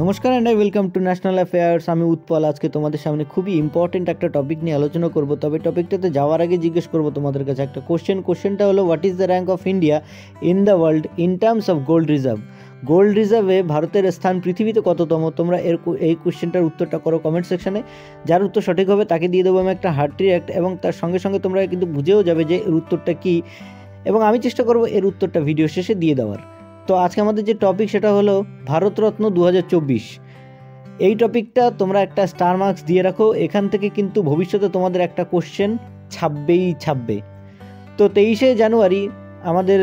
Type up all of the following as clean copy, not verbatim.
নমস্কার and I welcome to national affairs. আমি উৎপল। আজকে তোমাদের সামনে খুবই ইম্পর্টেন্ট একটা টপিক নিয়ে আলোচনা করব। তবে টপিকটাতে যাওয়ার আগে জিজ্ঞেস করব তোমাদের কাছে একটা কোশ্চেনটা হলো, what is the rank of India in the world in terms of gold reserve? Gold রিজার্ভে ভারতের স্থান পৃথিবীতে কততম? তোমরা এই কোশ্চেনটার উত্তরটা করো কমেন্ট সেকশনে। যার উত্তর সঠিক হবে তাকে দিয়ে দেবো আমি একটা হার্ট রিঅ্যাক্ট, এবং তার সঙ্গে সঙ্গে তোমরা কিন্তু বুঝেও যাবে যে এর উত্তরটা কী, এবং আমি চেষ্টা করব এর উত্তরটা ভিডিও শেষে দিয়ে দেওয়ার। তো আজকে আমাদের যে টপিক সেটা হলো ভারতরত্ন 2024। এই টপিকটা তোমরা একটা স্টার মার্কস দিয়ে রাখো, এখান থেকে কিন্তু ভবিষ্যতে তোমাদের একটা কোশ্চেন ছাপবে। তো 23শে জানুয়ারি আমাদের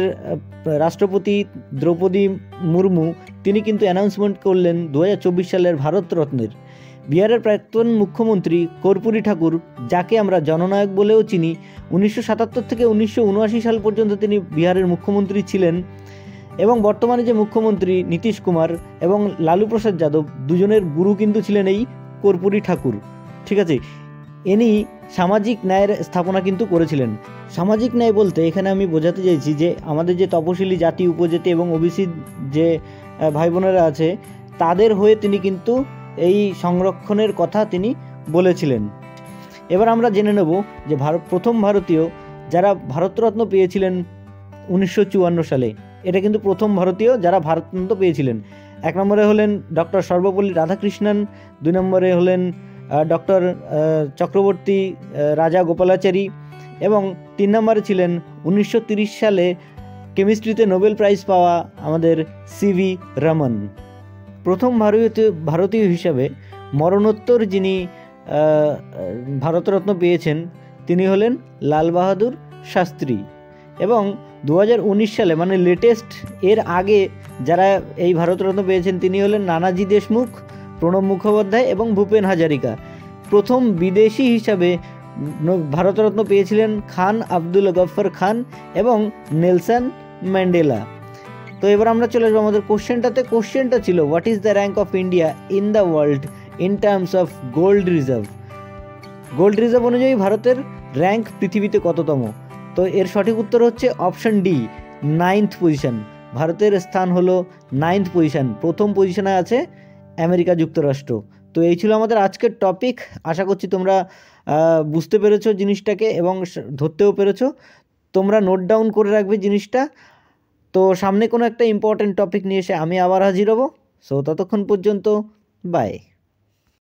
রাষ্ট্রপতি দ্রৌপদী মুর্মু তিনি কিন্তু অ্যানাউন্সমেন্ট করলেন 2024 সালের ভারতরত্নের। বিহারের প্রাক্তন মুখ্যমন্ত্রী কর্পূরী ঠাকুর, যাকে আমরা জননায়ক বলেও চিনি, 1977 থেকে 1979 সাল পর্যন্ত তিনি বিহারের মুখ্যমন্ত্রী ছিলেন, এবং বর্তমানে যে মুখ্যমন্ত্রী নীতিশ কুমার এবং লালু প্রসাদ যাদব দুজনের গুরু কিন্তু ছিলেন এই কর্পূরী ঠাকুর। ঠিক আছে, ইনি সামাজিক ন্যায়ের স্থাপনা কিন্তু করেছিলেন। সামাজিক ন্যায় বলতে এখানে আমি বোঝাতে চাইছি যে আমাদের যে তপশিলি জাতি, উপজাতি এবং ওবিসি যে ভাই বোনেরা আছে, তাদের হয়ে তিনি কিন্তু এই সংরক্ষণের কথা তিনি বলেছিলেন। এবার আমরা জেনে নেব যে প্রথম ভারতীয় যারা ভারতরত্ন পেয়েছিলেন 1954 সালে। এটা কিন্তু প্রথম ভারতীয় যারা ভারতরত্ন পেয়েছিলেন। 1 নম্বরে হলেন ডক্টর সর্বপল্লী রাধাকৃষ্ণন, 2 নম্বরে হলেন ডক্টর চক্রবর্তী রাজা গোপালাচারী, এবং 3 নম্বরে ছিলেন 1930 সালে কেমিস্ট্রিতে নোবেল প্রাইজ পাওয়া আমাদের সিভি রমন। প্রথম ভারতীয় হিসাবে মরণোত্তর যিনি ভারতরত্ন পেয়েছেন তিনি হলেন লাল বাহাদুর শাস্ত্রী। এবং 2019 সালে মানে লেটেস্ট, এর আগে যারা এই ভারতরত্ন পেয়েছেন তিনি হলেন নানাজি দেশমুখ, প্রণব মুখোপাধ্যায় এবং ভূপেন হাজারিকা। প্রথম বিদেশি হিসাবে ভারতরত্ন পেয়েছিলেন খান আব্দুল গফর খান এবং নেলসন ম্যান্ডেলা। তো এবার আমরা চলে আসবো আমাদের কোশ্চেনটাতে। কোশ্চেনটা ছিল, what is the rank of India in the world in terms of gold reserve? Gold reserve অনুযায়ী ভারতের র্যাঙ্ক পৃথিবীতে কততম? তো এর সঠিক উত্তর হচ্ছে অপশন ডি, 9th পজিশন। ভারতের স্থান হলো 9th পজিশন। প্রথম পজিশনে আছে আমেরিকা যুক্তরাষ্ট্র। তো এই ছিল আমাদের আজকের টপিক। আশা করছি তোমরা বুঝতে পেরেছো জিনিসটাকে এবং ধরতেও পেরেছো। তোমরা নোট ডাউন করে রাখবে জিনিসটা। তো সামনে কোনো একটা ইম্পর্টেন্ট টপিক নিয়ে এসে আমি আবার হাজির হব। সো ততক্ষণ পর্যন্ত বাই।